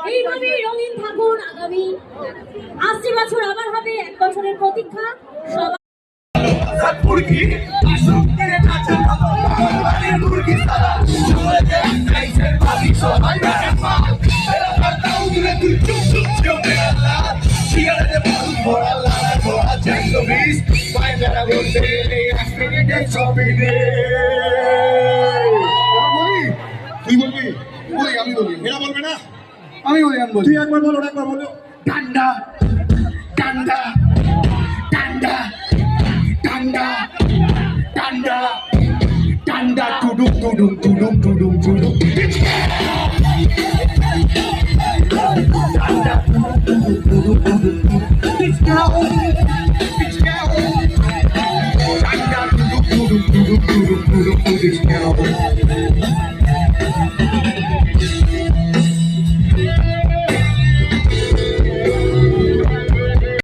এইভাবেই রঙিন থাকুন আগামী ৮০ বছর আবার হবে ১ বছরের প্রতীক্ষা সবাই মুরগি আসুক কে কাছে খাবো বাড়ির মুরগি সারা সবাইকে খাইছেন ভাবি সবাই মেরে পাল এরা পাতাও দিলে তুই চুপ চুপ চুপে আল্লাহ সিগারেটে বারুদ ভরা লালা ভরা চাইলো বিষ পায়খানা বলতে এই এক মিনিটে ছবি দে তুই বলবি বলি আমি বলি এরা বলবে না আমি বলি আমি বলি তুই একবার বল ওরা একবার বলো ডান্ডা ডান্ডা ডান্ডা ডান্ডা ডান্ডা ডান্ডা টুডুম টুডুম টুডুম টুডুম টুডুম